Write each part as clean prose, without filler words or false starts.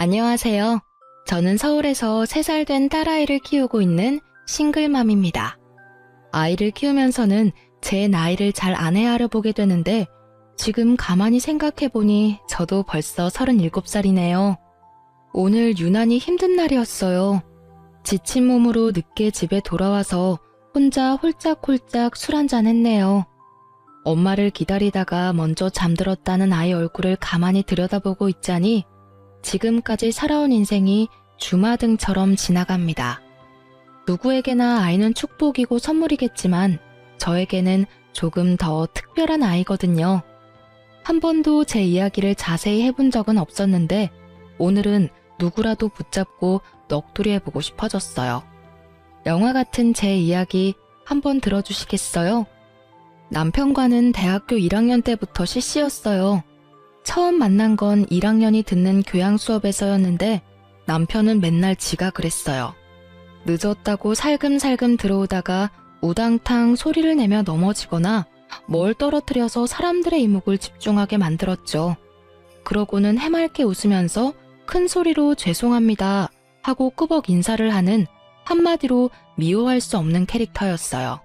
안녕하세요. 저는 서울에서 3살 된 딸아이를 키우고 있는 싱글맘입니다. 아이를 키우면서는 제 나이를 잘 안 헤아려보게 되는데 지금 가만히 생각해보니 저도 벌써 37살이네요. 오늘 유난히 힘든 날이었어요. 지친 몸으로 늦게 집에 돌아와서 혼자 홀짝홀짝 술 한잔 했네요. 엄마를 기다리다가 먼저 잠들었다는 아이 얼굴을 가만히 들여다보고 있자니 지금까지 살아온 인생이 주마등처럼 지나갑니다. 누구에게나 아이는 축복이고 선물이겠지만 저에게는 조금 더 특별한 아이거든요. 한 번도 제 이야기를 자세히 해본 적은 없었는데 오늘은 누구라도 붙잡고 넋두리 해보고 싶어졌어요. 영화 같은 제 이야기 한번 들어주시겠어요? 남편과는 대학교 1학년 때부터 CC였어요. 처음 만난 건 1학년이 듣는 교양 수업에서였는데 남편은 맨날 지가 그랬어요. 늦었다고 살금살금 들어오다가 우당탕 소리를 내며 넘어지거나 뭘 떨어뜨려서 사람들의 이목을 집중하게 만들었죠. 그러고는 해맑게 웃으면서 큰 소리로 죄송합니다 하고 꾸벅 인사를 하는 한마디로 미워할 수 없는 캐릭터였어요.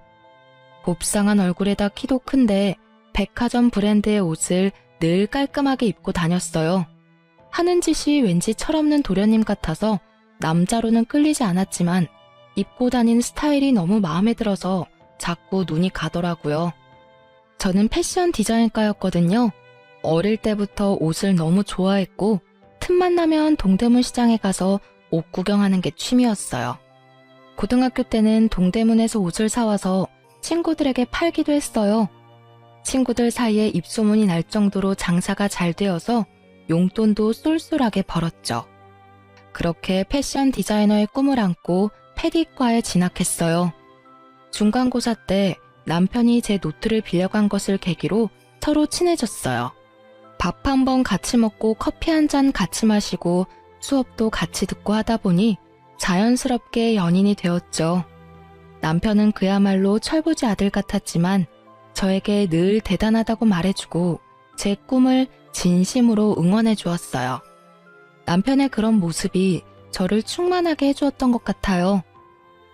곱상한 얼굴에다 키도 큰데 백화점 브랜드의 옷을 늘 깔끔하게 입고 다녔어요. 하는 짓이 왠지 철없는 도련님 같아서 남자로는 끌리지 않았지만 입고 다닌 스타일이 너무 마음에 들어서 자꾸 눈이 가더라고요. 저는 패션 디자인과였거든요. 어릴 때부터 옷을 너무 좋아했고 틈만 나면 동대문 시장에 가서 옷 구경하는 게 취미였어요. 고등학교 때는 동대문에서 옷을 사와서 친구들에게 팔기도 했어요. 친구들 사이에 입소문이 날 정도로 장사가 잘 되어서 용돈도 쏠쏠하게 벌었죠. 그렇게 패션 디자이너의 꿈을 안고 패디과에 진학했어요. 중간고사 때 남편이 제 노트를 빌려간 것을 계기로 서로 친해졌어요. 밥 한 번 같이 먹고 커피 한 잔 같이 마시고 수업도 같이 듣고 하다 보니 자연스럽게 연인이 되었죠. 남편은 그야말로 철부지 아들 같았지만 저에게 늘 대단하다고 말해주고 제 꿈을 진심으로 응원해 주었어요. 남편의 그런 모습이 저를 충만하게 해주었던 것 같아요.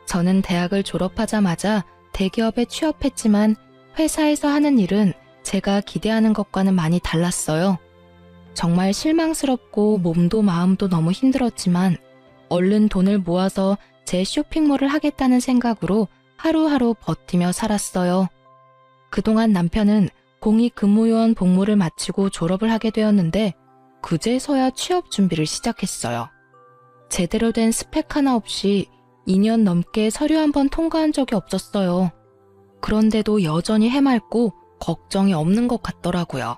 저는 대학을 졸업하자마자 대기업에 취업했지만 회사에서 하는 일은 제가 기대하는 것과는 많이 달랐어요. 정말 실망스럽고 몸도 마음도 너무 힘들었지만 얼른 돈을 모아서 제 쇼핑몰을 하겠다는 생각으로 하루하루 버티며 살았어요. 그동안 남편은 공익근무요원 복무를 마치고 졸업을 하게 되었는데 그제서야 취업 준비를 시작했어요. 제대로 된 스펙 하나 없이 2년 넘게 서류 한 번 통과한 적이 없었어요. 그런데도 여전히 해맑고 걱정이 없는 것 같더라고요.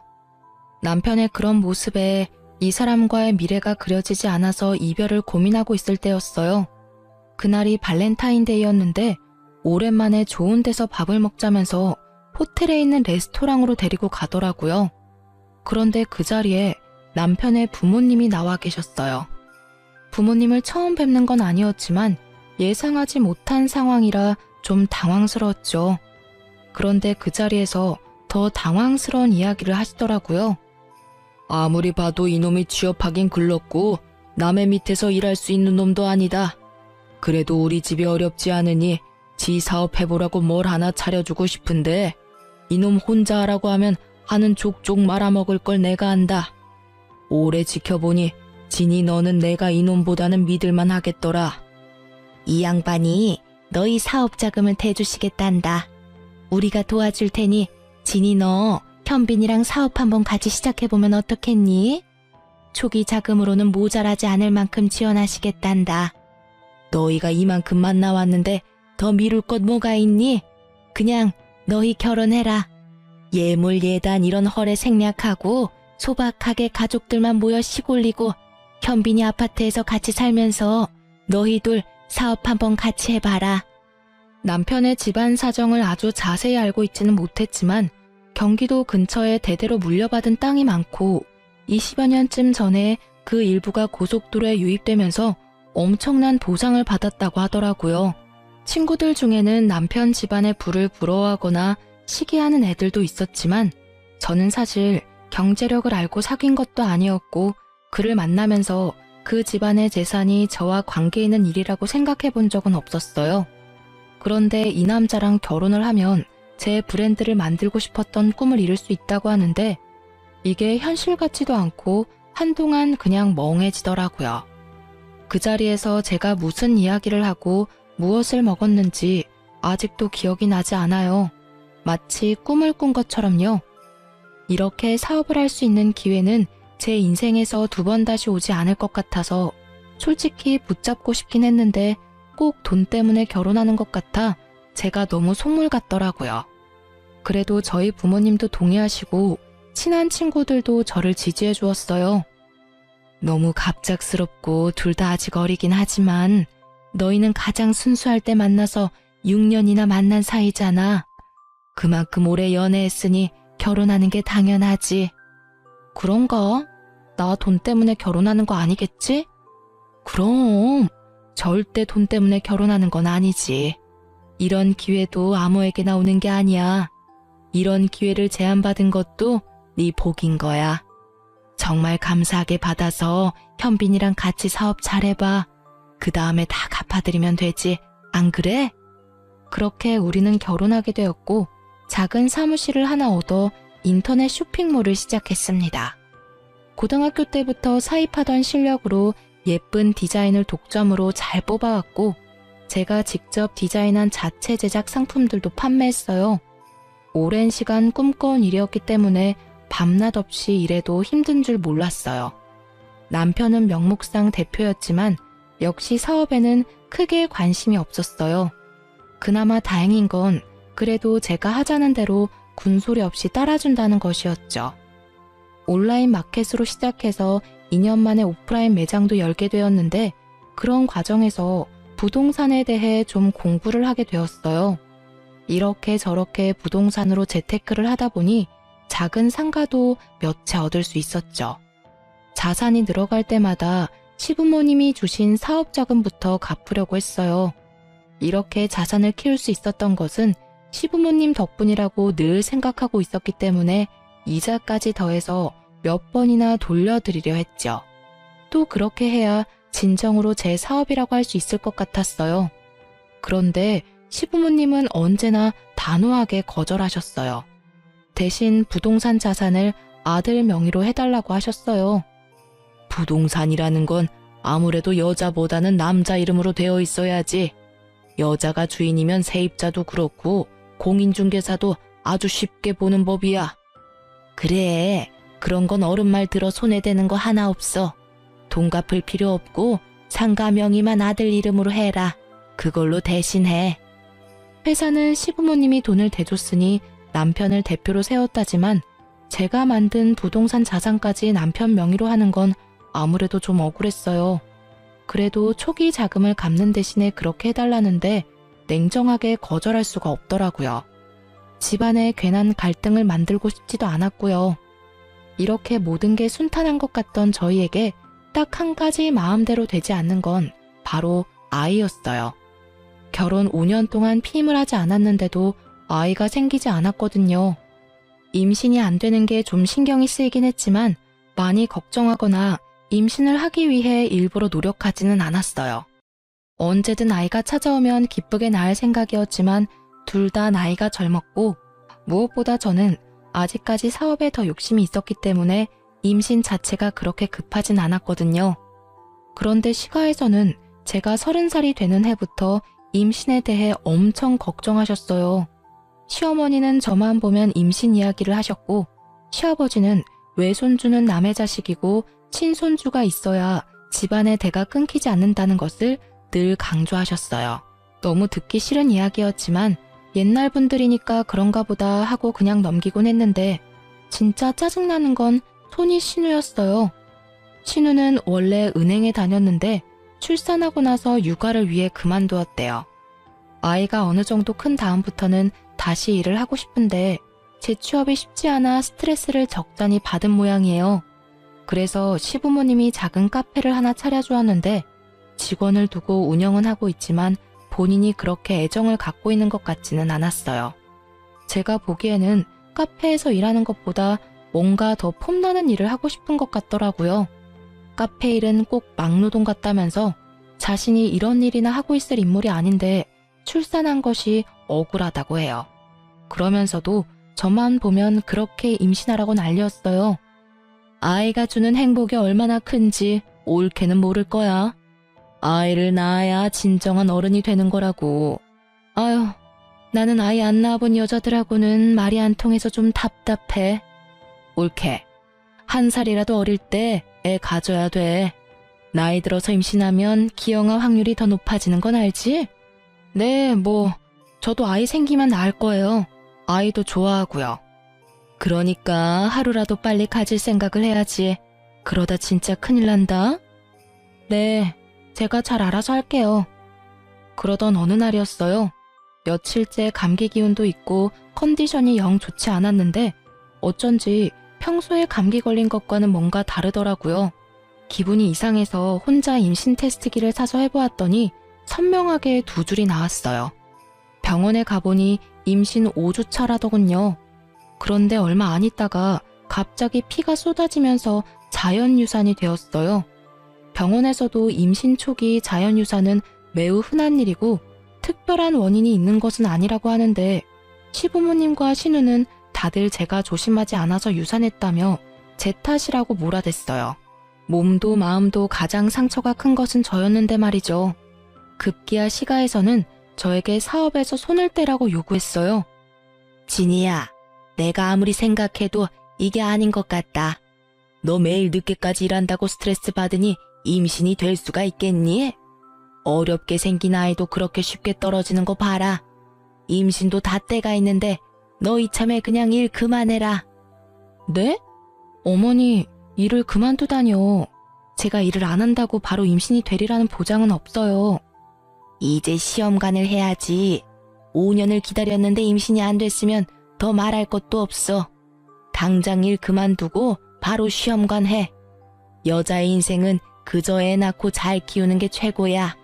남편의 그런 모습에 이 사람과의 미래가 그려지지 않아서 이별을 고민하고 있을 때였어요. 그날이 발렌타인데이였는데 오랜만에 좋은 데서 밥을 먹자면서 호텔에 있는 레스토랑으로 데리고 가더라고요. 그런데 그 자리에 남편의 부모님이 나와 계셨어요. 부모님을 처음 뵙는 건 아니었지만 예상하지 못한 상황이라 좀 당황스러웠죠. 그런데 그 자리에서 더 당황스러운 이야기를 하시더라고요. 아무리 봐도 이놈이 취업하긴 글렀고 남의 밑에서 일할 수 있는 놈도 아니다. 그래도 우리 집이 어렵지 않으니 지 사업해보라고 뭘 하나 차려주고 싶은데 이놈 혼자 하라고 하면 하는 족족 말아먹을 걸 내가 안다. 오래 지켜보니 진이 너는 내가 이놈보다는 믿을만 하겠더라. 이 양반이 너희 사업 자금을 대주시겠단다. 우리가 도와줄 테니 진이 너 현빈이랑 사업 한번 같이 시작해보면 어떻겠니? 초기 자금으로는 모자라지 않을 만큼 지원하시겠단다. 너희가 이만큼만 나왔는데 더 미룰 것 뭐가 있니? 그냥 너희 결혼해라. 예물 예단 이런 헐에 생략하고 소박하게 가족들만 모여 시골리고 현빈이 아파트에서 같이 살면서 너희들 사업 한번 같이 해봐라. 남편의 집안 사정을 아주 자세히 알고 있지는 못했지만 경기도 근처에 대대로 물려받은 땅이 많고 20여 년쯤 전에 그 일부가 고속도로에 유입되면서 엄청난 보상을 받았다고 하더라고요. 친구들 중에는 남편 집안의 부를 부러워하거나 시기하는 애들도 있었지만 저는 사실 경제력을 알고 사귄 것도 아니었고 그를 만나면서 그 집안의 재산이 저와 관계 있는 일이라고 생각해 본 적은 없었어요. 그런데 이 남자랑 결혼을 하면 제 브랜드를 만들고 싶었던 꿈을 이룰 수 있다고 하는데 이게 현실 같지도 않고 한동안 그냥 멍해지더라고요. 그 자리에서 제가 무슨 이야기를 하고 무엇을 먹었는지 아직도 기억이 나지 않아요. 마치 꿈을 꾼 것처럼요. 이렇게 사업을 할 수 있는 기회는 제 인생에서 2번 다시 오지 않을 것 같아서 솔직히 붙잡고 싶긴 했는데 꼭 돈 때문에 결혼하는 것 같아 제가 너무 속물 같더라고요. 그래도 저희 부모님도 동의하시고 친한 친구들도 저를 지지해 주었어요. 너무 갑작스럽고 둘 다 아직 어리긴 하지만 너희는 가장 순수할 때 만나서 6년이나 만난 사이잖아. 그만큼 오래 연애했으니 결혼하는 게 당연하지. 그런가? 나 돈 때문에 결혼하는 거 아니겠지? 그럼 절대 돈 때문에 결혼하는 건 아니지. 이런 기회도 아무에게나 오는 게 아니야. 이런 기회를 제안받은 것도 네 복인 거야. 정말 감사하게 받아서 현빈이랑 같이 사업 잘해봐. 그 다음에 다 갚아드리면 되지. 안 그래? 그렇게 우리는 결혼하게 되었고 작은 사무실을 하나 얻어 인터넷 쇼핑몰을 시작했습니다. 고등학교 때부터 사입하던 실력으로 예쁜 디자인을 독점으로 잘 뽑아왔고 제가 직접 디자인한 자체 제작 상품들도 판매했어요. 오랜 시간 꿈꿔온 일이었기 때문에 밤낮 없이 일해도 힘든 줄 몰랐어요. 남편은 명목상 대표였지만 역시 사업에는 크게 관심이 없었어요. 그나마 다행인 건 그래도 제가 하자는 대로 군소리 없이 따라준다는 것이었죠. 온라인 마켓으로 시작해서 2년 만에 오프라인 매장도 열게 되었는데 그런 과정에서 부동산에 대해 좀 공부를 하게 되었어요. 이렇게 저렇게 부동산으로 재테크를 하다 보니 작은 상가도 몇 채 얻을 수 있었죠. 자산이 늘어갈 때마다 시부모님이 주신 사업 자금부터 갚으려고 했어요. 이렇게 자산을 키울 수 있었던 것은 시부모님 덕분이라고 늘 생각하고 있었기 때문에 이자까지 더해서 몇 번이나 돌려드리려 했죠. 또 그렇게 해야 진정으로 제 사업이라고 할 수 있을 것 같았어요. 그런데 시부모님은 언제나 단호하게 거절하셨어요. 대신 부동산 자산을 아들 명의로 해달라고 하셨어요. 부동산이라는 건 아무래도 여자보다는 남자 이름으로 되어 있어야지. 여자가 주인이면 세입자도 그렇고 공인중개사도 아주 쉽게 보는 법이야. 그래, 그런 건 어른 말 들어 손에 대는 거 하나 없어. 돈 갚을 필요 없고 상가 명의만 아들 이름으로 해라. 그걸로 대신해. 회사는 시부모님이 돈을 대줬으니 남편을 대표로 세웠다지만 제가 만든 부동산 자산까지 남편 명의로 하는 건 아무래도 좀 억울했어요. 그래도 초기 자금을 갚는 대신에 그렇게 해달라는데 냉정하게 거절할 수가 없더라고요. 집안에 괜한 갈등을 만들고 싶지도 않았고요. 이렇게 모든 게 순탄한 것 같던 저희에게 딱 한 가지 마음대로 되지 않는 건 바로 아이였어요. 결혼 5년 동안 피임을 하지 않았는데도 아이가 생기지 않았거든요. 임신이 안 되는 게 좀 신경이 쓰이긴 했지만 많이 걱정하거나 임신을 하기 위해 일부러 노력하지는 않았어요. 언제든 아이가 찾아오면 기쁘게 낳을 생각이었지만 둘 다 나이가 젊었고 무엇보다 저는 아직까지 사업에 더 욕심이 있었기 때문에 임신 자체가 그렇게 급하진 않았거든요. 그런데 시가에서는 제가 30살이 되는 해부터 임신에 대해 엄청 걱정하셨어요. 시어머니는 저만 보면 임신 이야기를 하셨고 시아버지는 외손주는 남의 자식이고 친손주가 있어야 집안의 대가 끊기지 않는다는 것을 늘 강조하셨어요. 너무 듣기 싫은 이야기였지만 옛날 분들이니까 그런가 보다 하고 그냥 넘기곤 했는데 진짜 짜증나는 건 손이 신우였어요. 신우는 원래 은행에 다녔는데 출산하고 나서 육아를 위해 그만두었대요. 아이가 어느 정도 큰 다음부터는 다시 일을 하고 싶은데 재취업이 쉽지 않아 스트레스를 적잖이 받은 모양이에요. 그래서 시부모님이 작은 카페를 하나 차려주었는데 직원을 두고 운영은 하고 있지만 본인이 그렇게 애정을 갖고 있는 것 같지는 않았어요. 제가 보기에는 카페에서 일하는 것보다 뭔가 더 폼나는 일을 하고 싶은 것 같더라고요. 카페 일은 꼭 막노동 같다면서 자신이 이런 일이나 하고 있을 인물이 아닌데 출산한 것이 억울하다고 해요. 그러면서도 저만 보면 그렇게 임신하라고 난리였어요. 아이가 주는 행복이 얼마나 큰지 옳게는 모를 거야. 아이를 낳아야 진정한 어른이 되는 거라고. 아휴, 나는 아이 안 낳아본 여자들하고는 말이 안 통해서 좀 답답해. 옳게. 1살이라도 어릴 때 애 가져야 돼. 나이 들어서 임신하면 기형아 확률이 더 높아지는 건 알지? 네, 저도 아이 생기면 낳을 거예요. 아이도 좋아하고요. 그러니까 하루라도 빨리 가질 생각을 해야지. 그러다 진짜 큰일 난다. 네, 제가 잘 알아서 할게요. 그러던 어느 날이었어요. 며칠째 감기 기운도 있고 컨디션이 영 좋지 않았는데 어쩐지 평소에 감기 걸린 것과는 뭔가 다르더라고요. 기분이 이상해서 혼자 임신 테스트기를 사서 해보았더니 선명하게 2줄이 나왔어요. 병원에 가보니 임신 5주 차라더군요. 그런데 얼마 안 있다가 갑자기 피가 쏟아지면서 자연유산이 되었어요. 병원에서도 임신 초기 자연유산은 매우 흔한 일이고 특별한 원인이 있는 것은 아니라고 하는데 시부모님과 신우는 다들 제가 조심하지 않아서 유산했다며 제 탓이라고 몰아댔어요. 몸도 마음도 가장 상처가 큰 것은 저였는데 말이죠. 급기야 시가에서는 저에게 사업에서 손을 떼라고 요구했어요. 진이야, 내가 아무리 생각해도 이게 아닌 것 같다. 너 매일 늦게까지 일한다고 스트레스 받으니 임신이 될 수가 있겠니? 어렵게 생긴 아이도 그렇게 쉽게 떨어지는 거 봐라. 임신도 다 때가 있는데 너 이참에 그냥 일 그만해라. 네? 어머니, 일을 그만두다뇨. 제가 일을 안 한다고 바로 임신이 되리라는 보장은 없어요. 이제 시험관을 해야지. 5년을 기다렸는데 임신이 안 됐으면 더 말할 것도 없어. 당장 일 그만두고 바로 시험관 해. 여자의 인생은 그저 애 낳고 잘 키우는 게 최고야.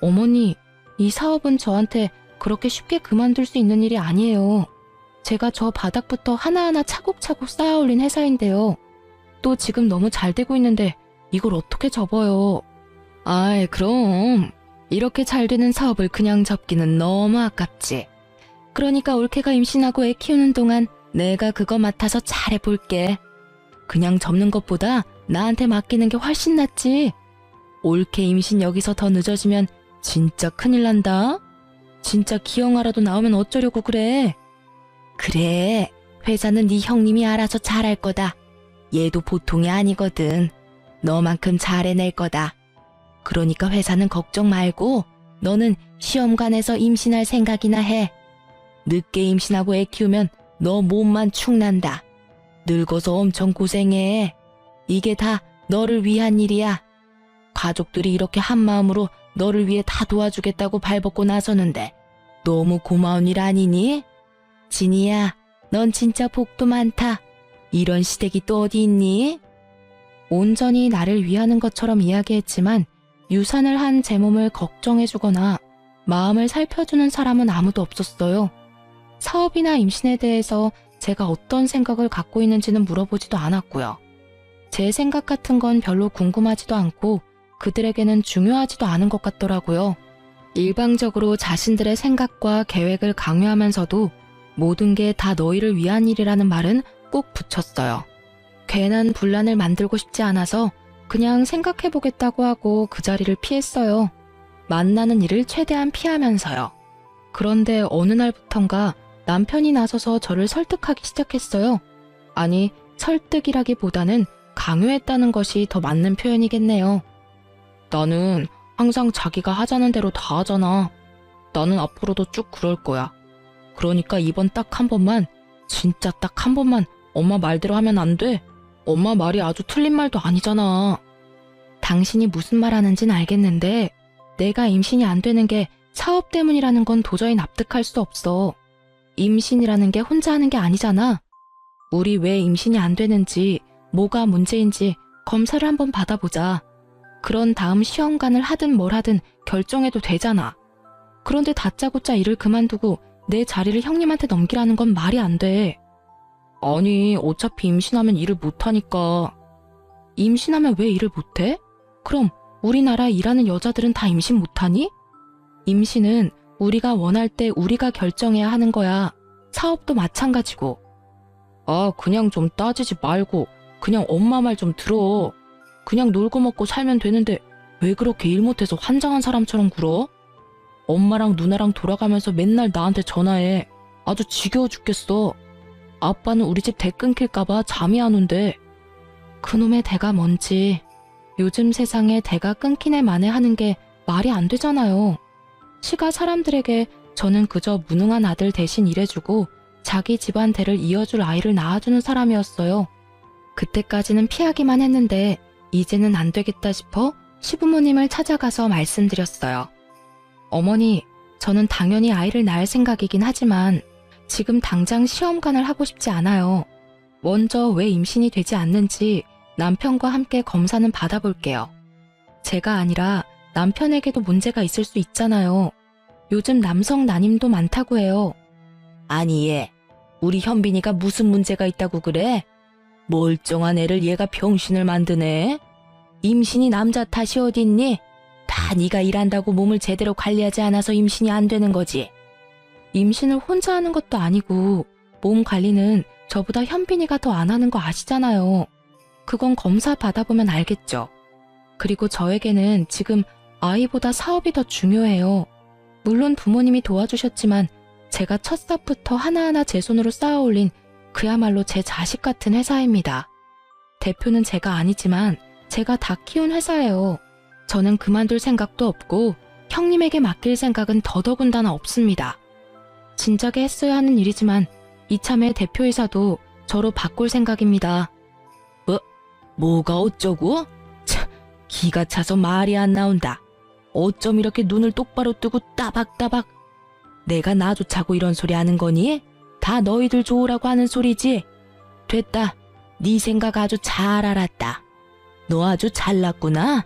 어머니, 이 사업은 저한테 그렇게 쉽게 그만둘 수 있는 일이 아니에요. 제가 저 바닥부터 하나하나 차곡차곡 쌓아 올린 회사인데요. 또 지금 너무 잘 되고 있는데 이걸 어떻게 접어요. 아이, 그럼 이렇게 잘 되는 사업을 그냥 접기는 너무 아깝지. 그러니까 올케가 임신하고 애 키우는 동안 내가 그거 맡아서 잘해볼게. 그냥 접는 것보다 나한테 맡기는 게 훨씬 낫지. 올케 임신 여기서 더 늦어지면 진짜 큰일 난다. 진짜 기형아라도 나오면 어쩌려고 그래. 그래, 회사는 네 형님이 알아서 잘할 거다. 얘도 보통이 아니거든. 너만큼 잘해낼 거다. 그러니까 회사는 걱정 말고 너는 시험관에서 임신할 생각이나 해. 늦게 임신하고 애 키우면 너 몸만 축난다. 늙어서 엄청 고생해. 이게 다 너를 위한 일이야. 가족들이 이렇게 한마음으로 너를 위해 다 도와주겠다고 발벗고 나서는데 너무 고마운 일 아니니? 진이야, 넌 진짜 복도 많다. 이런 시댁이 또 어디 있니? 온전히 나를 위하는 것처럼 이야기했지만 유산을 한 제 몸을 걱정해주거나 마음을 살펴주는 사람은 아무도 없었어요. 사업이나 임신에 대해서 제가 어떤 생각을 갖고 있는지는 물어보지도 않았고요. 제 생각 같은 건 별로 궁금하지도 않고 그들에게는 중요하지도 않은 것 같더라고요. 일방적으로 자신들의 생각과 계획을 강요하면서도 모든 게 다 너희를 위한 일이라는 말은 꼭 붙였어요. 괜한 분란을 만들고 싶지 않아서 그냥 생각해보겠다고 하고 그 자리를 피했어요. 만나는 일을 최대한 피하면서요. 그런데 어느 날부턴가 남편이 나서서 저를 설득하기 시작했어요. 아니, 설득이라기보다는 강요했다는 것이 더 맞는 표현이겠네요. 나는 항상 자기가 하자는 대로 다 하잖아. 나는 앞으로도 쭉 그럴 거야. 그러니까 이번 딱 한 번만, 진짜 딱 한 번만 엄마 말대로 하면 안 돼? 엄마 말이 아주 틀린 말도 아니잖아. 당신이 무슨 말 하는진 알겠는데 내가 임신이 안 되는 게 사업 때문이라는 건 도저히 납득할 수 없어. 임신이라는 게 혼자 하는 게 아니잖아. 우리 왜 임신이 안 되는지, 뭐가 문제인지 검사를 한번 받아보자. 그런 다음 시험관을 하든 뭘 하든 결정해도 되잖아. 그런데 다짜고짜 일을 그만두고 내 자리를 형님한테 넘기라는 건 말이 안 돼. 아니, 어차피 임신하면 일을 못하니까. 임신하면 왜 일을 못해? 그럼 우리나라에 일하는 여자들은 다 임신 못하니? 임신은 우리가 원할 때 우리가 결정해야 하는 거야. 사업도 마찬가지고. 아, 그냥 좀 따지지 말고 그냥 엄마 말 좀 들어. 그냥 놀고 먹고 살면 되는데 왜 그렇게 일 못해서 환장한 사람처럼 굴어? 엄마랑 누나랑 돌아가면서 맨날 나한테 전화해. 아주 지겨워 죽겠어. 아빠는 우리 집 대 끊길까봐 잠이 안 온대. 그놈의 대가 뭔지. 요즘 세상에 대가 끊긴 애 만회하는 게 말이 안 되잖아요. 시가 사람들에게 저는 그저 무능한 아들 대신 일해주고 자기 집안 대를 이어줄 아이를 낳아주는 사람이었어요. 그때까지는 피하기만 했는데 이제는 안 되겠다 싶어 시부모님을 찾아가서 말씀드렸어요. 어머니, 저는 당연히 아이를 낳을 생각이긴 하지만 지금 당장 시험관을 하고 싶지 않아요. 먼저 왜 임신이 되지 않는지 남편과 함께 검사는 받아볼게요. 제가 아니라 남편에게도 문제가 있을 수 있잖아요. 요즘 남성 난임도 많다고 해요. 아니 얘, 우리 현빈이가 무슨 문제가 있다고 그래? 멀쩡한 애를 얘가 병신을 만드네. 임신이 남자 탓이 어딨니? 다 네가 일한다고 몸을 제대로 관리하지 않아서 임신이 안 되는 거지. 임신을 혼자 하는 것도 아니고 몸 관리는 저보다 현빈이가 더 안 하는 거 아시잖아요. 그건 검사 받아보면 알겠죠. 그리고 저에게는 지금 아이보다 사업이 더 중요해요. 물론 부모님이 도와주셨지만 제가 첫 삽부터 하나하나 제 손으로 쌓아올린 그야말로 제 자식 같은 회사입니다. 대표는 제가 아니지만 제가 다 키운 회사예요. 저는 그만둘 생각도 없고 형님에게 맡길 생각은 더더군다나 없습니다. 진작에 했어야 하는 일이지만 이참에 대표이사도 저로 바꿀 생각입니다. 뭐가 어쩌고? 참, 기가 차서 말이 안 나온다. 어쩜 이렇게 눈을 똑바로 뜨고 따박따박. 내가 나조차고 이런 소리 하는 거니? 다 너희들 좋으라고 하는 소리지? 됐다. 네 생각 아주 잘 알았다. 너 아주 잘났구나.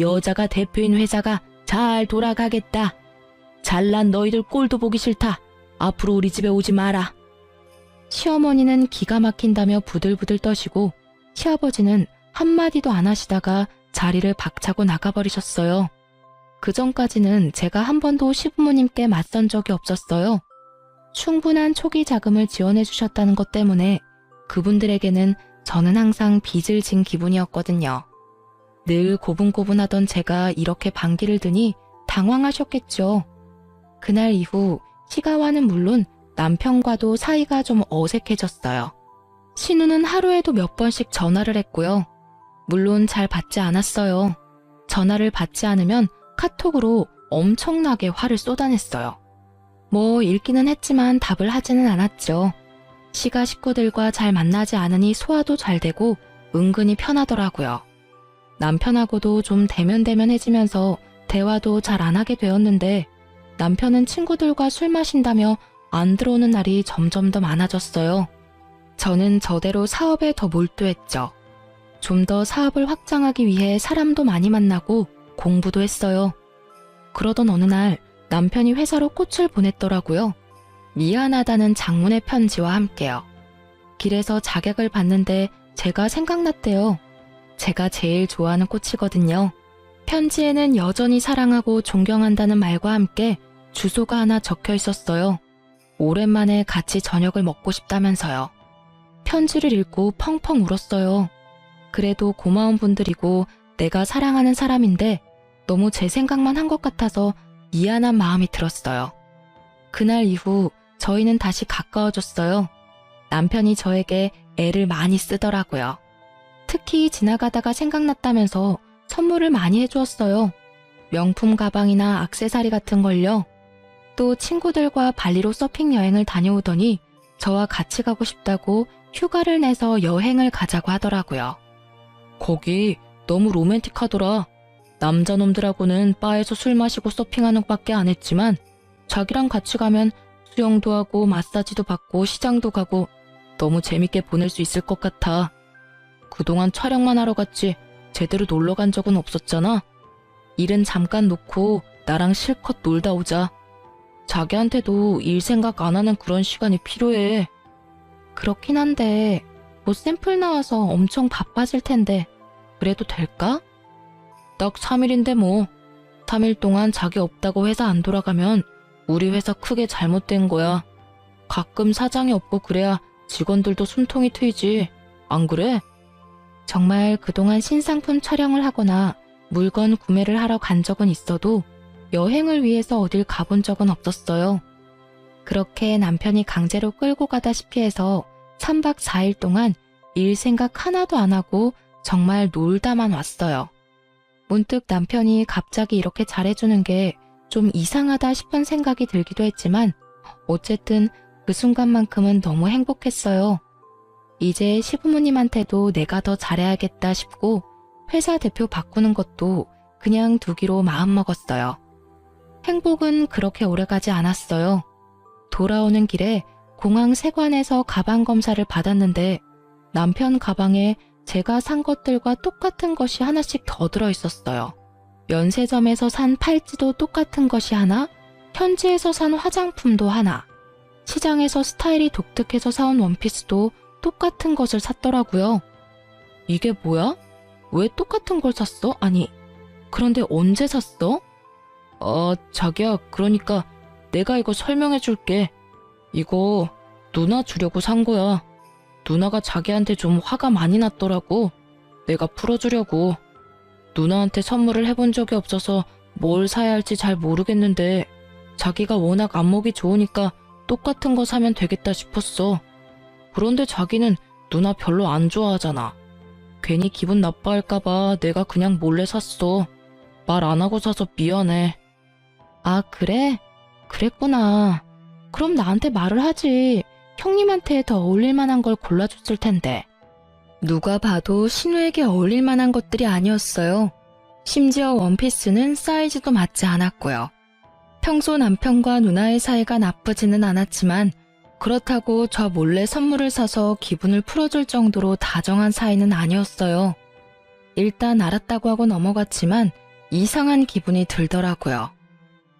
여자가 대표인 회사가 잘 돌아가겠다. 잘난 너희들 꼴도 보기 싫다. 앞으로 우리 집에 오지 마라. 시어머니는 기가 막힌다며 부들부들 떠시고 시아버지는 한마디도 안 하시다가 자리를 박차고 나가버리셨어요. 그전까지는 제가 한 번도 시부모님께 맞선 적이 없었어요. 충분한 초기 자금을 지원해 주셨다는 것 때문에 그분들에게는 저는 항상 빚을 진 기분이었거든요. 늘 고분고분하던 제가 이렇게 반기를 드니 당황하셨겠죠. 그날 이후 시가와는 물론 남편과도 사이가 좀 어색해졌어요. 신우는 하루에도 몇 번씩 전화를 했고요. 물론 잘 받지 않았어요. 전화를 받지 않으면 카톡으로 엄청나게 화를 쏟아냈어요. 뭐 읽기는 했지만 답을 하지는 않았죠. 시가 식구들과 잘 만나지 않으니 소화도 잘 되고 은근히 편하더라고요. 남편하고도 좀 대면대면해지면서 대화도 잘 안 하게 되었는데 남편은 친구들과 술 마신다며 안 들어오는 날이 점점 더 많아졌어요. 저는 저대로 사업에 더 몰두했죠. 좀 더 사업을 확장하기 위해 사람도 많이 만나고 공부도 했어요. 그러던 어느 날 남편이 회사로 꽃을 보냈더라고요. 미안하다는 장문의 편지와 함께요. 길에서 자객을 봤는데 제가 생각났대요. 제가 제일 좋아하는 꽃이거든요. 편지에는 여전히 사랑하고 존경한다는 말과 함께 주소가 하나 적혀 있었어요. 오랜만에 같이 저녁을 먹고 싶다면서요. 편지를 읽고 펑펑 울었어요. 그래도 고마운 분들이고 내가 사랑하는 사람인데 너무 제 생각만 한 것 같아서 미안한 마음이 들었어요. 그날 이후 저희는 다시 가까워졌어요. 남편이 저에게 애를 많이 쓰더라고요. 특히 지나가다가 생각났다면서 선물을 많이 해주었어요. 명품 가방이나 액세서리 같은 걸요. 또 친구들과 발리로 서핑 여행을 다녀오더니 저와 같이 가고 싶다고 휴가를 내서 여행을 가자고 하더라고요. 거기 너무 로맨틱하더라. 남자놈들하고는 바에서 술 마시고 서핑하는 것밖에 안 했지만 자기랑 같이 가면 수영도 하고 마사지도 받고 시장도 가고 너무 재밌게 보낼 수 있을 것 같아. 그동안 촬영만 하러 갔지 제대로 놀러 간 적은 없었잖아. 일은 잠깐 놓고 나랑 실컷 놀다 오자. 자기한테도 일 생각 안 하는 그런 시간이 필요해. 그렇긴 한데 뭐 샘플 나와서 엄청 바빠질 텐데 그래도 될까? 딱 3일인데 뭐. 3일 동안 자기 없다고 회사 안 돌아가면 우리 회사 크게 잘못된 거야. 가끔 사장이 없고 그래야 직원들도 숨통이 트이지. 안 그래? 정말 그동안 신상품 촬영을 하거나 물건 구매를 하러 간 적은 있어도 여행을 위해서 어딜 가본 적은 없었어요. 그렇게 남편이 강제로 끌고 가다시피 해서 3박 4일 동안 일 생각 하나도 안 하고 정말 놀다만 왔어요. 문득 남편이 갑자기 이렇게 잘해주는 게 좀 이상하다 싶은 생각이 들기도 했지만 어쨌든 그 순간만큼은 너무 행복했어요. 이제 시부모님한테도 내가 더 잘해야겠다 싶고 회사 대표 바꾸는 것도 그냥 두기로 마음먹었어요. 행복은 그렇게 오래가지 않았어요. 돌아오는 길에 공항 세관에서 가방 검사를 받았는데 남편 가방에 제가 산 것들과 똑같은 것이 하나씩 더 들어있었어요. 면세점에서 산 팔찌도 똑같은 것이 하나, 현지에서 산 화장품도 하나, 시장에서 스타일이 독특해서 사온 원피스도 똑같은 것을 샀더라고요. 이게 뭐야? 왜 똑같은 걸 샀어? 아니, 그런데 언제 샀어? 자기야, 그러니까 내가 이거 설명해 줄게. 이거 누나 주려고 산 거야. 누나가 자기한테 좀 화가 많이 났더라고. 내가 풀어주려고. 누나한테 선물을 해본 적이 없어서 뭘 사야 할지 잘 모르겠는데 자기가 워낙 안목이 좋으니까 똑같은 거 사면 되겠다 싶었어. 그런데 자기는 누나 별로 안 좋아하잖아. 괜히 기분 나빠할까봐 내가 그냥 몰래 샀어. 말 안 하고 사서 미안해. 아, 그래? 그랬구나. 그럼 나한테 말을 하지. 형님한테 더 어울릴 만한 걸 골라줬을 텐데. 누가 봐도 신우에게 어울릴 만한 것들이 아니었어요. 심지어 원피스는 사이즈도 맞지 않았고요. 평소 남편과 누나의 사이가 나쁘지는 않았지만 그렇다고 저 몰래 선물을 사서 기분을 풀어줄 정도로 다정한 사이는 아니었어요. 일단 알았다고 하고 넘어갔지만 이상한 기분이 들더라고요.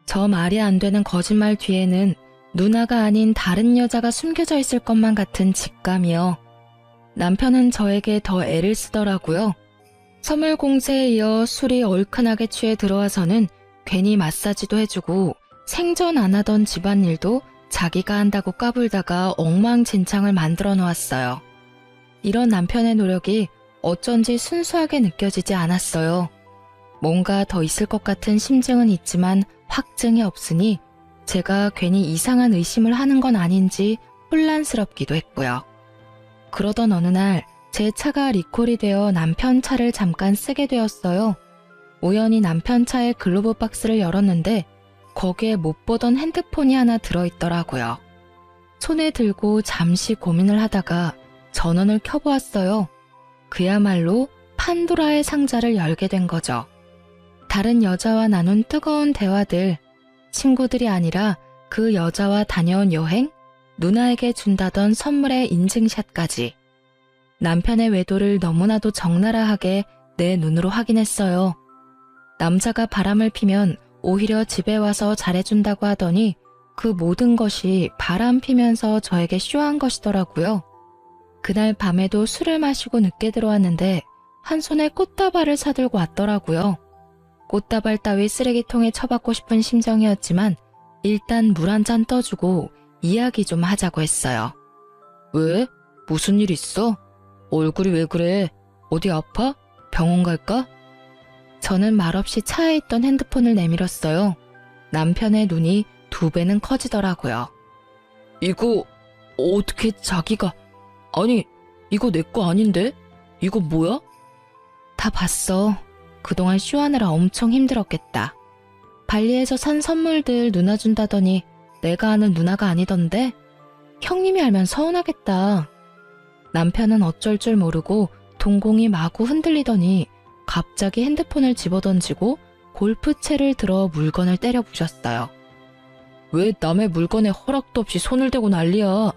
저 말이 안 되는 거짓말 뒤에는 누나가 아닌 다른 여자가 숨겨져 있을 것만 같은 직감이요. 남편은 저에게 더 애를 쓰더라고요. 선물 공세에 이어 술이 얼큰하게 취해 들어와서는 괜히 마사지도 해주고 생전 안 하던 집안일도 자기가 한다고 까불다가 엉망진창을 만들어 놓았어요. 이런 남편의 노력이 어쩐지 순수하게 느껴지지 않았어요. 뭔가 더 있을 것 같은 심증은 있지만 확증이 없으니 제가 괜히 이상한 의심을 하는 건 아닌지 혼란스럽기도 했고요. 그러던 어느 날 제 차가 리콜이 되어 남편 차를 잠깐 쓰게 되었어요. 우연히 남편 차의 글로브 박스를 열었는데 거기에 못 보던 핸드폰이 하나 들어있더라고요. 손에 들고 잠시 고민을 하다가 전원을 켜보았어요. 그야말로 판도라의 상자를 열게 된 거죠. 다른 여자와 나눈 뜨거운 대화들, 친구들이 아니라 그 여자와 다녀온 여행, 누나에게 준다던 선물의 인증샷까지. 남편의 외도를 너무나도 적나라하게 내 눈으로 확인했어요. 남자가 바람을 피면 오히려 집에 와서 잘해준다고 하더니 그 모든 것이 바람 피면서 저에게 쇼한 것이더라고요. 그날 밤에도 술을 마시고 늦게 들어왔는데 한 손에 꽃다발을 사들고 왔더라고요. 꽃다발 따위 쓰레기통에 처박고 싶은 심정이었지만 일단 물 한 잔 떠주고 이야기 좀 하자고 했어요. 왜? 무슨 일 있어? 얼굴이 왜 그래? 어디 아파? 병원 갈까? 저는 말없이 차에 있던 핸드폰을 내밀었어요. 남편의 눈이 2배는 커지더라고요. 이거 어떻게 자기가... 아니, 이거 내 거 아닌데? 이거 뭐야? 다 봤어. 그동안 쇼하느라 엄청 힘들었겠다. 발리에서 산 선물들 누나 준다더니 내가 아는 누나가 아니던데? 형님이 알면 서운하겠다. 남편은 어쩔 줄 모르고 동공이 마구 흔들리더니 갑자기 핸드폰을 집어던지고 골프채를 들어 물건을 때려 부셨어요. 왜 남의 물건에 허락도 없이 손을 대고 난리야.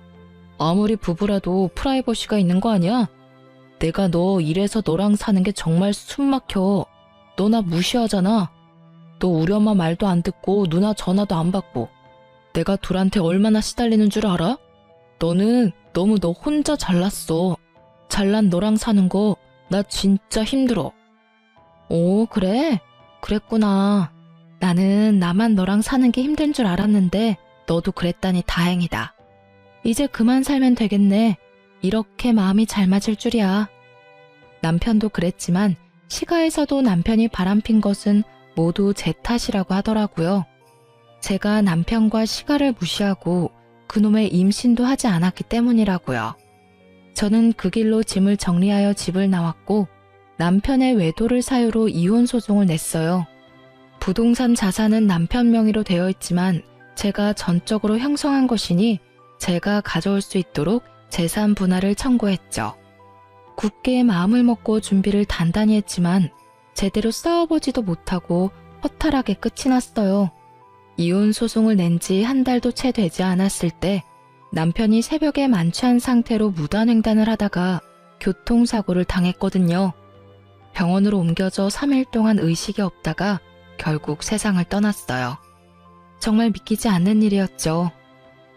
아무리 부부라도 프라이버시가 있는 거 아니야? 내가 너 이래서 너랑 사는 게 정말 숨 막혀. 너 나 무시하잖아. 너 우리 엄마 말도 안 듣고 누나 전화도 안 받고. 내가 둘한테 얼마나 시달리는 줄 알아? 너는 너무 너 혼자 잘났어. 잘난 너랑 사는 거 나 진짜 힘들어. 오, 그래? 그랬구나. 나는 나만 너랑 사는 게 힘든 줄 알았는데 너도 그랬다니 다행이다. 이제 그만 살면 되겠네. 이렇게 마음이 잘 맞을 줄이야. 남편도 그랬지만 시가에서도 남편이 바람핀 것은 모두 제 탓이라고 하더라고요. 제가 남편과 시가를 무시하고 그놈의 임신도 하지 않았기 때문이라고요. 저는 그 길로 짐을 정리하여 집을 나왔고 남편의 외도를 사유로 이혼 소송을 냈어요. 부동산 자산은 남편 명의로 되어 있지만 제가 전적으로 형성한 것이니 제가 가져올 수 있도록 재산 분할을 청구했죠. 굳게 마음을 먹고 준비를 단단히 했지만 제대로 싸워보지도 못하고 허탈하게 끝이 났어요. 이혼 소송을 낸 지 한 달도 채 되지 않았을 때 남편이 새벽에 만취한 상태로 무단횡단을 하다가 교통사고를 당했거든요. 병원으로 옮겨져 3일 동안 의식이 없다가 결국 세상을 떠났어요. 정말 믿기지 않는 일이었죠.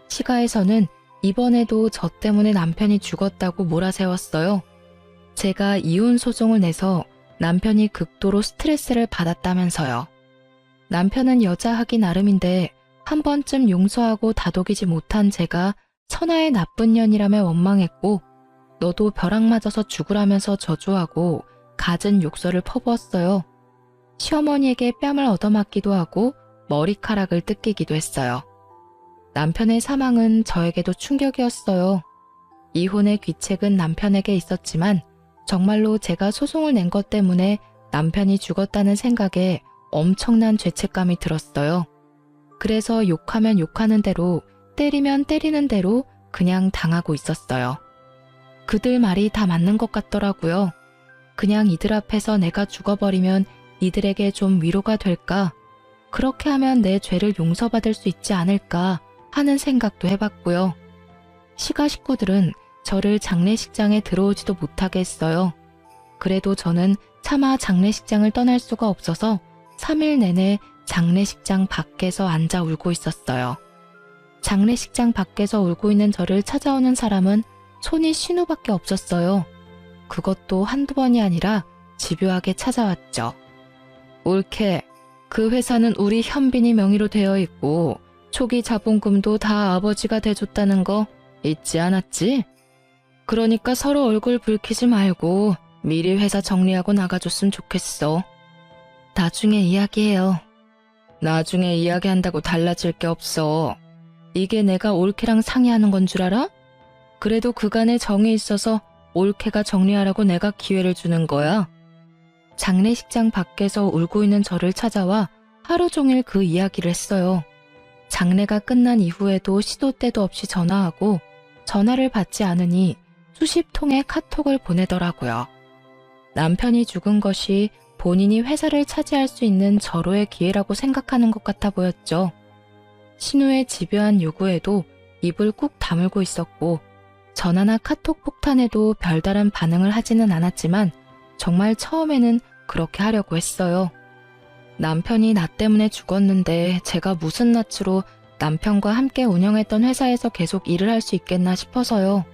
시가에서는 이번에도 저 때문에 남편이 죽었다고 몰아세웠어요. 제가 이혼 소송을 내서 남편이 극도로 스트레스를 받았다면서요. 남편은 여자하기 나름인데 한 번쯤 용서하고 다독이지 못한 제가 천하의 나쁜 년이라며 원망했고 너도 벼락 맞아서 죽으라면서 저주하고 갖은 욕설을 퍼부었어요. 시어머니에게 뺨을 얻어맞기도 하고 머리카락을 뜯기기도 했어요. 남편의 사망은 저에게도 충격이었어요. 이혼의 귀책은 남편에게 있었지만 정말로 제가 소송을 낸 것 때문에 남편이 죽었다는 생각에 엄청난 죄책감이 들었어요. 그래서 욕하면 욕하는 대로, 때리면 때리는 대로 그냥 당하고 있었어요. 그들 말이 다 맞는 것 같더라고요. 그냥 이들 앞에서 내가 죽어버리면 이들에게 좀 위로가 될까? 그렇게 하면 내 죄를 용서받을 수 있지 않을까 하는 생각도 해봤고요. 시가 식구들은 저를 장례식장에 들어오지도 못하게 했어요. 그래도 저는 차마 장례식장을 떠날 수가 없어서 3일 내내 장례식장 밖에서 앉아 울고 있었어요. 장례식장 밖에서 울고 있는 저를 찾아오는 사람은 손이 신우밖에 없었어요. 그것도 한두 번이 아니라 집요하게 찾아왔죠. 옳게, 그 회사는 우리 현빈이 명의로 되어 있고 초기 자본금도 다 아버지가 대줬다는 거 잊지 않았지? 그러니까 서로 얼굴 붉히지 말고 미리 회사 정리하고 나가줬으면 좋겠어. 나중에 이야기해요. 나중에 이야기한다고 달라질 게 없어. 이게 내가 올케랑 상의하는 건 줄 알아? 그래도 그간에 정이 있어서 올케가 정리하라고 내가 기회를 주는 거야. 장례식장 밖에서 울고 있는 저를 찾아와 하루 종일 그 이야기를 했어요. 장례가 끝난 이후에도 시도 때도 없이 전화하고 전화를 받지 않으니 수십 통의 카톡을 보내더라고요. 남편이 죽은 것이 본인이 회사를 차지할 수 있는 절호의 기회라고 생각하는 것 같아 보였죠. 신우의 집요한 요구에도 입을 꾹 다물고 있었고 전화나 카톡 폭탄에도 별다른 반응을 하지는 않았지만 정말 처음에는 그렇게 하려고 했어요. 남편이 나 때문에 죽었는데 제가 무슨 낯으로 남편과 함께 운영했던 회사에서 계속 일을 할 수 있겠나 싶어서요.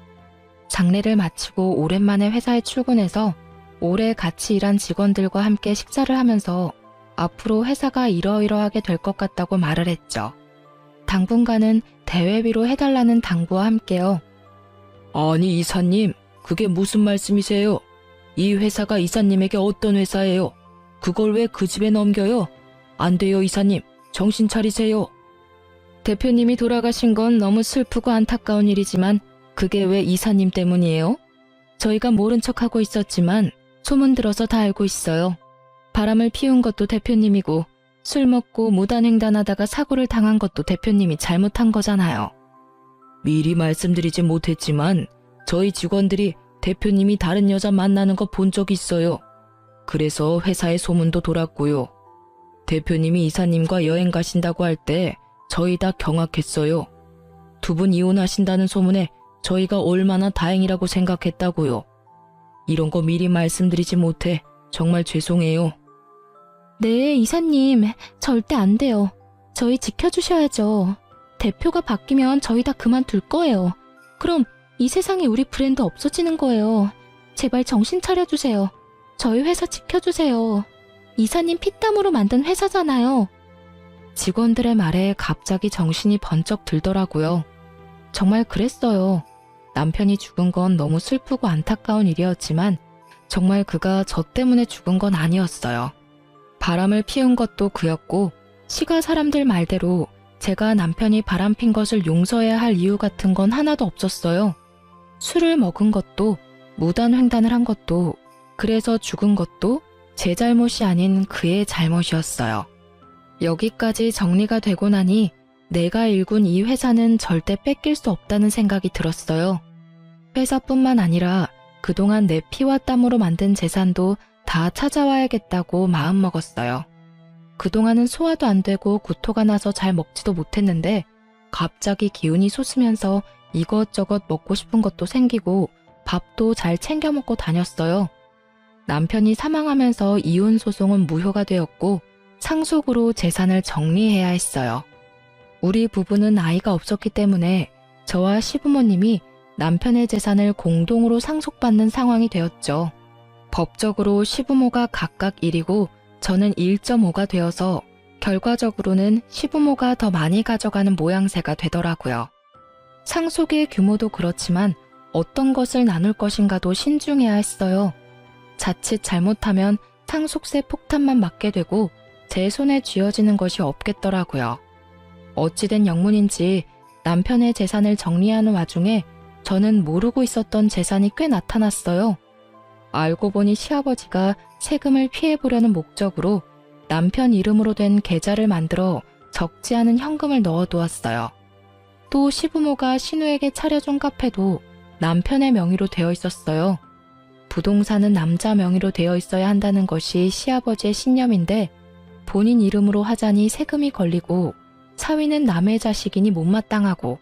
장례를 마치고 오랜만에 회사에 출근해서 오래 같이 일한 직원들과 함께 식사를 하면서 앞으로 회사가 이러이러하게 될 것 같다고 말을 했죠. 당분간은 대외비로 해달라는 당부와 함께요. 아니 이사님, 그게 무슨 말씀이세요? 이 회사가 이사님에게 어떤 회사예요? 그걸 왜 그 집에 넘겨요? 안 돼요 이사님, 정신 차리세요. 대표님이 돌아가신 건 너무 슬프고 안타까운 일이지만 그게 왜 이사님 때문이에요? 저희가 모른 척하고 있었지만 소문 들어서 다 알고 있어요. 바람을 피운 것도 대표님이고 술 먹고 무단횡단하다가 사고를 당한 것도 대표님이 잘못한 거잖아요. 미리 말씀드리지 못했지만 저희 직원들이 대표님이 다른 여자 만나는 거 본 적 있어요. 그래서 회사에 소문도 돌았고요. 대표님이 이사님과 여행 가신다고 할 때 저희 다 경악했어요. 두 분 이혼하신다는 소문에 저희가 얼마나 다행이라고 생각했다고요. 이런 거 미리 말씀드리지 못해 정말 죄송해요. 네, 이사님. 절대 안 돼요. 저희 지켜주셔야죠. 대표가 바뀌면 저희 다 그만둘 거예요. 그럼 이 세상에 우리 브랜드 없어지는 거예요. 제발 정신 차려주세요. 저희 회사 지켜주세요. 이사님 피땀으로 만든 회사잖아요. 직원들의 말에 갑자기 정신이 번쩍 들더라고요. 정말 그랬어요. 남편이 죽은 건 너무 슬프고 안타까운 일이었지만 정말 그가 저 때문에 죽은 건 아니었어요. 바람을 피운 것도 그였고 시가 사람들 말대로 제가 남편이 바람핀 것을 용서해야 할 이유 같은 건 하나도 없었어요. 술을 먹은 것도 무단횡단을 한 것도 그래서 죽은 것도 제 잘못이 아닌 그의 잘못이었어요. 여기까지 정리가 되고 나니 내가 일군 이 회사는 절대 뺏길 수 없다는 생각이 들었어요. 회사뿐만 아니라 그동안 내 피와 땀으로 만든 재산도 다 찾아와야겠다고 마음먹었어요. 그동안은 소화도 안 되고 구토가 나서 잘 먹지도 못했는데 갑자기 기운이 솟으면서 이것저것 먹고 싶은 것도 생기고 밥도 잘 챙겨 먹고 다녔어요. 남편이 사망하면서 이혼 소송은 무효가 되었고 상속으로 재산을 정리해야 했어요. 우리 부부는 아이가 없었기 때문에 저와 시부모님이 남편의 재산을 공동으로 상속받는 상황이 되었죠. 법적으로 시부모가 각각 1이고 저는 1.5가 되어서 결과적으로는 시부모가 더 많이 가져가는 모양새가 되더라고요. 상속의 규모도 그렇지만 어떤 것을 나눌 것인가도 신중해야 했어요. 자칫 잘못하면 상속세 폭탄만 맞게 되고 제 손에 쥐어지는 것이 없겠더라고요. 어찌된 영문인지 남편의 재산을 정리하는 와중에 저는 모르고 있었던 재산이 꽤 나타났어요. 알고 보니 시아버지가 세금을 피해보려는 목적으로 남편 이름으로 된 계좌를 만들어 적지 않은 현금을 넣어두었어요. 또 시부모가 신우에게 차려준 카페도 남편의 명의로 되어 있었어요. 부동산은 남자 명의로 되어 있어야 한다는 것이 시아버지의 신념인데 본인 이름으로 하자니 세금이 걸리고 사위는 남의 자식이니 못마땅하고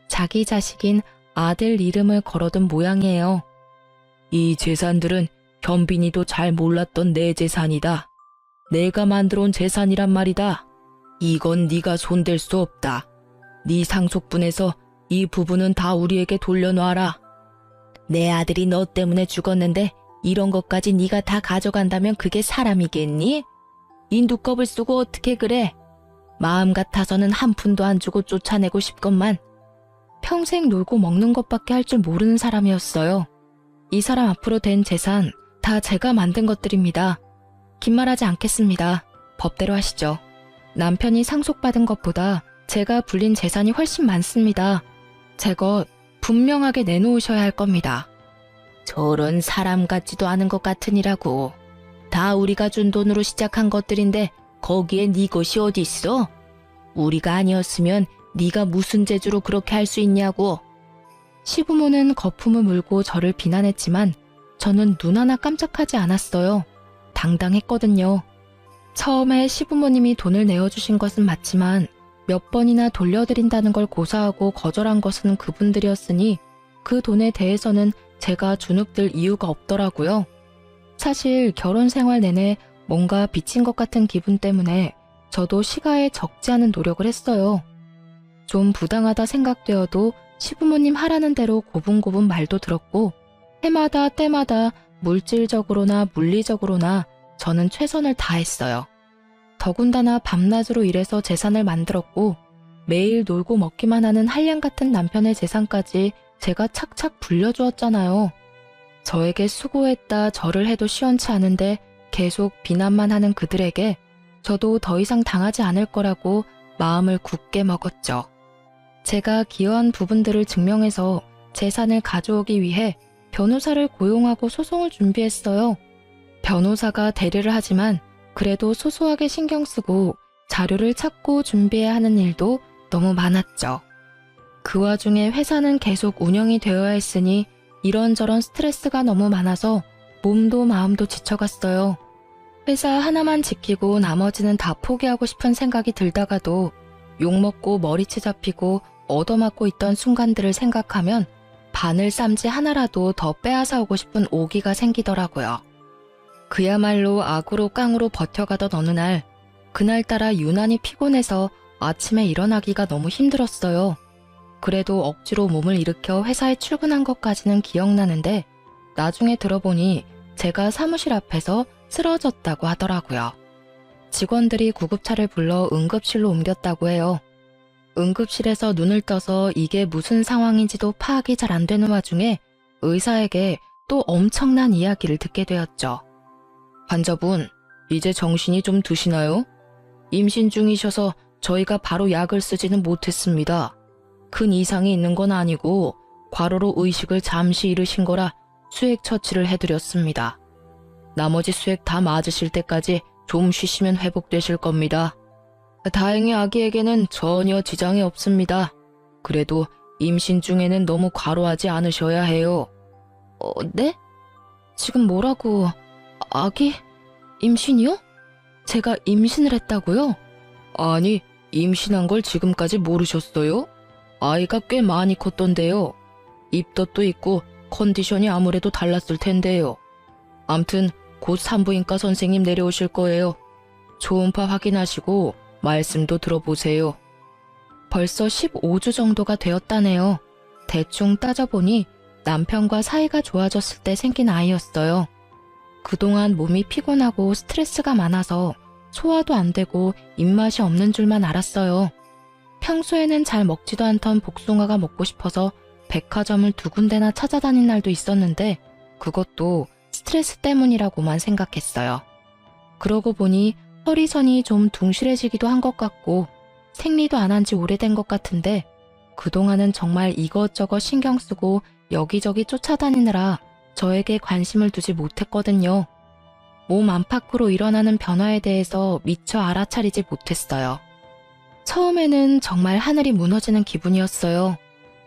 자기 자식인 아들 이름을 걸어둔 모양이에요. 이 재산들은 현빈이도 잘 몰랐던 내 재산이다. 내가 만들어 온 재산이란 말이다. 이건 네가 손댈 수 없다. 네 상속분에서 이 부분은 다 우리에게 돌려놔라. 내 아들이 너 때문에 죽었는데 이런 것까지 네가 다 가져간다면 그게 사람이겠니? 인두껍을 쓰고 어떻게 그래? 마음 같아서는 한 푼도 안 주고 쫓아내고 싶건만 평생 놀고 먹는 것밖에 할 줄 모르는 사람이었어요. 이 사람 앞으로 된 재산 다 제가 만든 것들입니다. 긴 말하지 않겠습니다. 법대로 하시죠. 남편이 상속받은 것보다 제가 불린 재산이 훨씬 많습니다. 제 것 분명하게 내놓으셔야 할 겁니다. 저런 사람 같지도 않은 것 같으니라고. 다 우리가 준 돈으로 시작한 것들인데 거기에 네 것이 어디 있어? 우리가 아니었으면 네가 무슨 재주로 그렇게 할 수 있냐고. 시부모는 거품을 물고 저를 비난했지만 저는 눈 하나 깜짝하지 않았어요. 당당했거든요. 처음에 시부모님이 돈을 내어주신 것은 맞지만 몇 번이나 돌려드린다는 걸 고사하고 거절한 것은 그분들이었으니 그 돈에 대해서는 제가 주눅들 이유가 없더라고요. 사실 결혼 생활 내내 뭔가 빚진 것 같은 기분 때문에 저도 시가에 적지 않은 노력을 했어요. 좀 부당하다 생각되어도 시부모님 하라는 대로 고분고분 말도 들었고 해마다 때마다 물질적으로나 물리적으로나 저는 최선을 다했어요. 더군다나 밤낮으로 일해서 재산을 만들었고 매일 놀고 먹기만 하는 한량 같은 남편의 재산까지 제가 착착 불려주었잖아요. 저에게 수고했다 절을 해도 시원치 않은데 계속 비난만 하는 그들에게 저도 더 이상 당하지 않을 거라고 마음을 굳게 먹었죠. 제가 기여한 부분들을 증명해서 재산을 가져오기 위해 변호사를 고용하고 소송을 준비했어요. 변호사가 대리를 하지만 그래도 소소하게 신경 쓰고 자료를 찾고 준비해야 하는 일도 너무 많았죠. 그 와중에 회사는 계속 운영이 되어야 했으니 이런저런 스트레스가 너무 많아서 몸도 마음도 지쳐갔어요. 회사 하나만 지키고 나머지는 다 포기하고 싶은 생각이 들다가도 욕먹고 머리채 잡히고 얻어맞고 있던 순간들을 생각하면 바늘 쌈지 하나라도 더 빼앗아 오고 싶은 오기가 생기더라고요. 그야말로 악으로 깡으로 버텨가던 어느 날, 그날따라 유난히 피곤해서 아침에 일어나기가 너무 힘들었어요. 그래도 억지로 몸을 일으켜 회사에 출근한 것까지는 기억나는데 나중에 들어보니 제가 사무실 앞에서 쓰러졌다고 하더라고요. 직원들이 구급차를 불러 응급실로 옮겼다고 해요. 응급실에서 눈을 떠서 이게 무슨 상황인지도 파악이 잘 안 되는 와중에 의사에게 또 엄청난 이야기를 듣게 되었죠. 환자분, 이제 정신이 좀 드시나요? 임신 중이셔서 저희가 바로 약을 쓰지는 못했습니다. 큰 이상이 있는 건 아니고 과로로 의식을 잠시 잃으신 거라 수액 처치를 해드렸습니다. 나머지 수액 다 맞으실 때까지 좀 쉬시면 회복되실 겁니다. 다행히 아기에게는 전혀 지장이 없습니다. 그래도 임신 중에는 너무 과로하지 않으셔야 해요. 네? 지금 뭐라고? 아기? 임신이요? 제가 임신을 했다고요? 아니, 임신한 걸 지금까지 모르셨어요? 아이가 꽤 많이 컸던데요. 입덧도 있고 컨디션이 아무래도 달랐을 텐데요. 암튼 곧 산부인과 선생님 내려오실 거예요. 초음파 확인하시고 말씀도 들어보세요. 벌써 15주 정도가 되었다네요. 대충 따져보니 남편과 사이가 좋아졌을 때 생긴 아이였어요. 그동안 몸이 피곤하고 스트레스가 많아서 소화도 안 되고 입맛이 없는 줄만 알았어요. 평소에는 잘 먹지도 않던 복숭아가 먹고 싶어서 백화점을 2군데나 찾아다닌 날도 있었는데 그것도 스트레스 때문이라고만 생각했어요. 그러고 보니 허리선이 좀 둥실해지기도 한 것 같고 생리도 안 한 지 오래된 것 같은데 그동안은 정말 이것저것 신경 쓰고 여기저기 쫓아다니느라 저에게 관심을 두지 못했거든요. 몸 안팎으로 일어나는 변화에 대해서 미처 알아차리지 못했어요. 처음에는 정말 하늘이 무너지는 기분이었어요.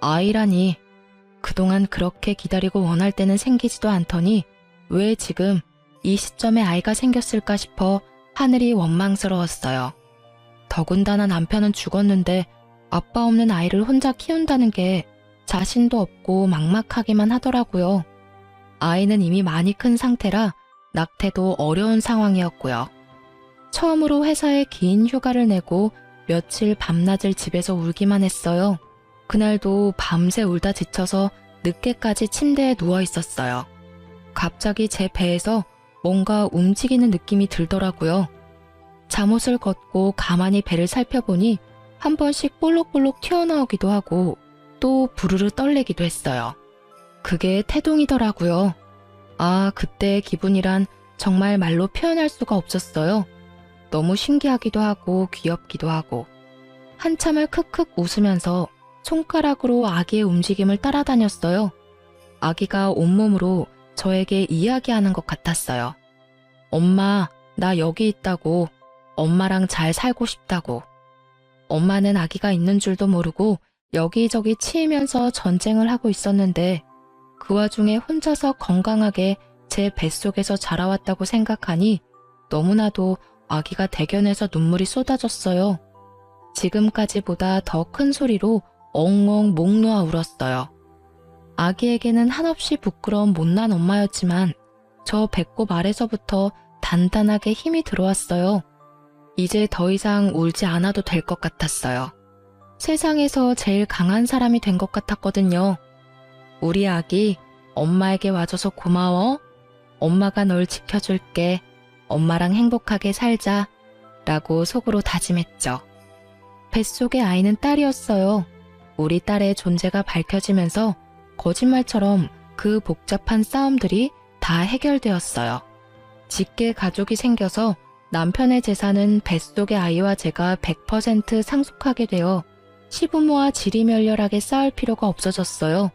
아이라니. 그동안 그렇게 기다리고 원할 때는 생기지도 않더니 왜 지금 이 시점에 아이가 생겼을까 싶어 하늘이 원망스러웠어요. 더군다나 남편은 죽었는데 아빠 없는 아이를 혼자 키운다는 게 자신도 없고 막막하기만 하더라고요. 아이는 이미 많이 큰 상태라 낙태도 어려운 상황이었고요. 처음으로 회사에 긴 휴가를 내고 며칠 밤낮을 집에서 울기만 했어요. 그날도 밤새 울다 지쳐서 늦게까지 침대에 누워 있었어요. 갑자기 제 배에서 뭔가 움직이는 느낌이 들더라고요. 잠옷을 걷고 가만히 배를 살펴보니 한 번씩 볼록볼록 튀어나오기도 하고 또 부르르 떨리기도 했어요. 그게 태동이더라고요. 아, 그때의 기분이란 정말 말로 표현할 수가 없었어요. 너무 신기하기도 하고 귀엽기도 하고 한참을 크크 웃으면서 손가락으로 아기의 움직임을 따라다녔어요. 아기가 온몸으로 저에게 이야기하는 것 같았어요. 엄마, 나 여기 있다고. 엄마랑 잘 살고 싶다고. 엄마는 아기가 있는 줄도 모르고 여기저기 치이면서 전쟁을 하고 있었는데 그 와중에 혼자서 건강하게 제 뱃속에서 자라왔다고 생각하니 너무나도 아기가 대견해서 눈물이 쏟아졌어요. 지금까지보다 더 큰 소리로 엉엉 목 놓아 울었어요. 아기에게는 한없이 부끄러운 못난 엄마였지만 저 배꼽 아래서부터 단단하게 힘이 들어왔어요. 이제 더 이상 울지 않아도 될 것 같았어요. 세상에서 제일 강한 사람이 된 것 같았거든요. 우리 아기, 엄마에게 와줘서 고마워. 엄마가 널 지켜줄게. 엄마랑 행복하게 살자. 라고 속으로 다짐했죠. 뱃속의 아이는 딸이었어요. 우리 딸의 존재가 밝혀지면서 거짓말처럼 그 복잡한 싸움들이 다 해결되었어요. 직계 가족이 생겨서 남편의 재산은 뱃속의 아이와 제가 100% 상속하게 되어 시부모와 지리멸렬하게 싸울 필요가 없어졌어요.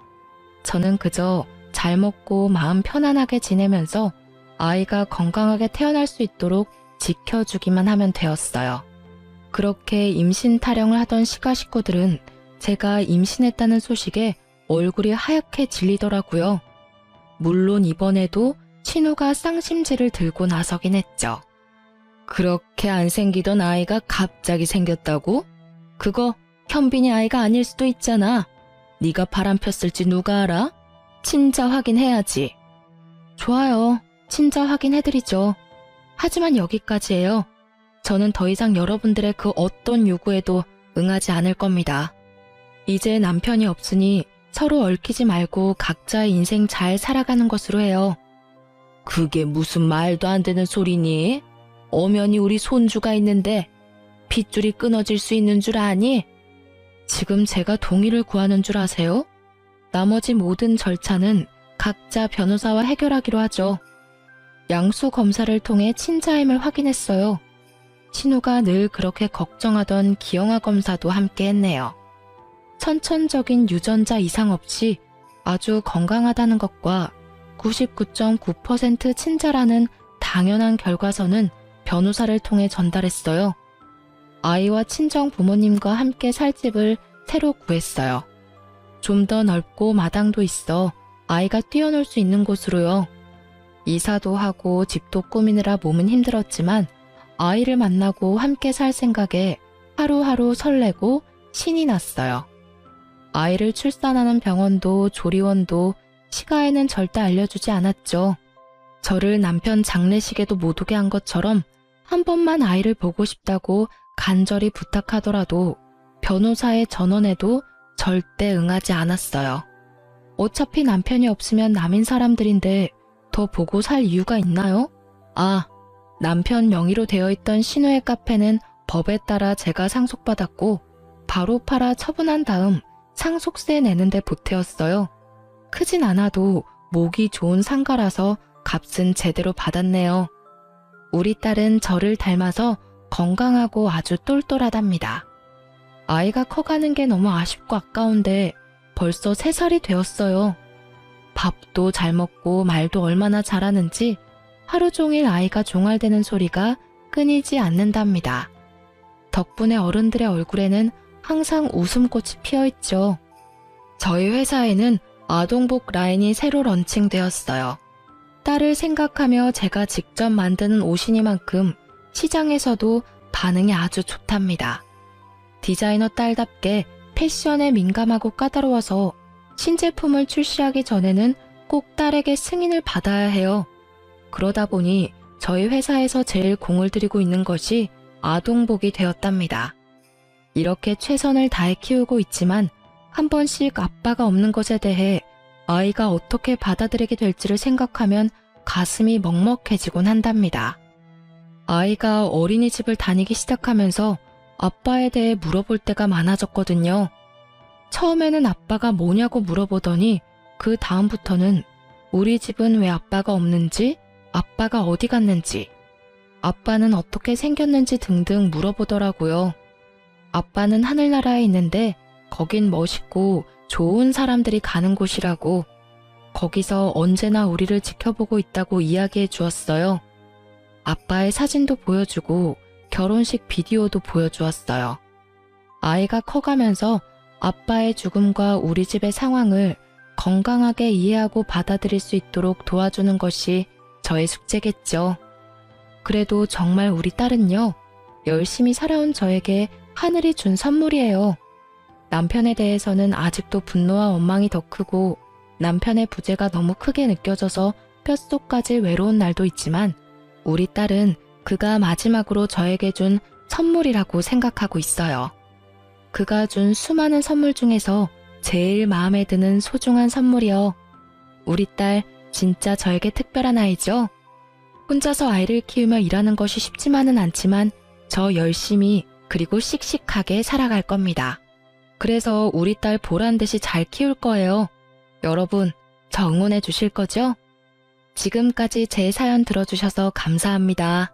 저는 그저 잘 먹고 마음 편안하게 지내면서 아이가 건강하게 태어날 수 있도록 지켜주기만 하면 되었어요. 그렇게 임신 타령을 하던 시가 식구들은 제가 임신했다는 소식에 얼굴이 하얗게 질리더라고요. 물론 이번에도 신우가 쌍심지를 들고 나서긴 했죠. 그렇게 안 생기던 아이가 갑자기 생겼다고? 그거 현빈이 아이가 아닐 수도 있잖아. 네가 바람 폈을지 누가 알아? 친자 확인해야지. 좋아요. 친자 확인해드리죠. 하지만 여기까지예요. 저는 더 이상 여러분들의 그 어떤 요구에도 응하지 않을 겁니다. 이제 남편이 없으니 서로 얽히지 말고 각자의 인생 잘 살아가는 것으로 해요. 그게 무슨 말도 안 되는 소리니? 엄연히 우리 손주가 있는데 핏줄이 끊어질 수 있는 줄 아니? 지금 제가 동의를 구하는 줄 아세요? 나머지 모든 절차는 각자 변호사와 해결하기로 하죠. 양수 검사를 통해 친자임을 확인했어요. 신우가 늘 그렇게 걱정하던 기영아 검사도 함께 했네요. 선천적인 유전자 이상 없이 아주 건강하다는 것과 99.9% 친자라는 당연한 결과서는 변호사를 통해 전달했어요. 아이와 친정 부모님과 함께 살 집을 새로 구했어요. 좀 더 넓고 마당도 있어 아이가 뛰어놀 수 있는 곳으로요. 이사도 하고 집도 꾸미느라 몸은 힘들었지만 아이를 만나고 함께 살 생각에 하루하루 설레고 신이 났어요. 아이를 출산하는 병원도 조리원도 시가에는 절대 알려주지 않았죠. 저를 남편 장례식에도 못 오게 한 것처럼 한 번만 아이를 보고 싶다고 간절히 부탁하더라도 변호사의 전원에도 절대 응하지 않았어요. 어차피 남편이 없으면 남인 사람들인데 더 보고 살 이유가 있나요? 아, 남편 명의로 되어 있던 신우의 카페는 법에 따라 제가 상속받았고 바로 팔아 처분한 다음 상속세 내는데 보태었어요. 크진 않아도 목이 좋은 상가라서 값은 제대로 받았네요. 우리 딸은 저를 닮아서 건강하고 아주 똘똘하답니다. 아이가 커가는 게 너무 아쉽고 아까운데 벌써 3살이 되었어요. 밥도 잘 먹고 말도 얼마나 잘하는지 하루 종일 아이가 종알대는 소리가 끊이지 않는답니다. 덕분에 어른들의 얼굴에는 항상 웃음꽃이 피어있죠. 저희 회사에는 아동복 라인이 새로 런칭되었어요. 딸을 생각하며 제가 직접 만드는 옷이니만큼 시장에서도 반응이 아주 좋답니다. 디자이너 딸답게 패션에 민감하고 까다로워서 신제품을 출시하기 전에는 꼭 딸에게 승인을 받아야 해요. 그러다 보니 저희 회사에서 제일 공을 들이고 있는 것이 아동복이 되었답니다. 이렇게 최선을 다해 키우고 있지만 한 번씩 아빠가 없는 것에 대해 아이가 어떻게 받아들이게 될지를 생각하면 가슴이 먹먹해지곤 한답니다. 아이가 어린이집을 다니기 시작하면서 아빠에 대해 물어볼 때가 많아졌거든요. 처음에는 아빠가 뭐냐고 물어보더니 그 다음부터는 우리 집은 왜 아빠가 없는지, 아빠가 어디 갔는지, 아빠는 어떻게 생겼는지 등등 물어보더라고요. 아빠는 하늘나라에 있는데 거긴 멋있고 좋은 사람들이 가는 곳이라고, 거기서 언제나 우리를 지켜보고 있다고 이야기해 주었어요. 아빠의 사진도 보여주고 결혼식 비디오도 보여주었어요. 아이가 커가면서 아빠의 죽음과 우리 집의 상황을 건강하게 이해하고 받아들일 수 있도록 도와주는 것이 저의 숙제겠죠. 그래도 정말 우리 딸은요, 열심히 살아온 저에게 하늘이 준 선물이에요. 남편에 대해서는 아직도 분노와 원망이 더 크고 남편의 부재가 너무 크게 느껴져서 뼛속까지 외로운 날도 있지만 우리 딸은 그가 마지막으로 저에게 준 선물이라고 생각하고 있어요. 그가 준 수많은 선물 중에서 제일 마음에 드는 소중한 선물이요. 우리 딸 진짜 저에게 특별한 아이죠? 혼자서 아이를 키우며 일하는 것이 쉽지만은 않지만 저 열심히 그리고 씩씩하게 살아갈 겁니다. 그래서 우리 딸 보란 듯이 잘 키울 거예요. 여러분, 저 응원해 주실 거죠? 지금까지 제 사연 들어주셔서 감사합니다.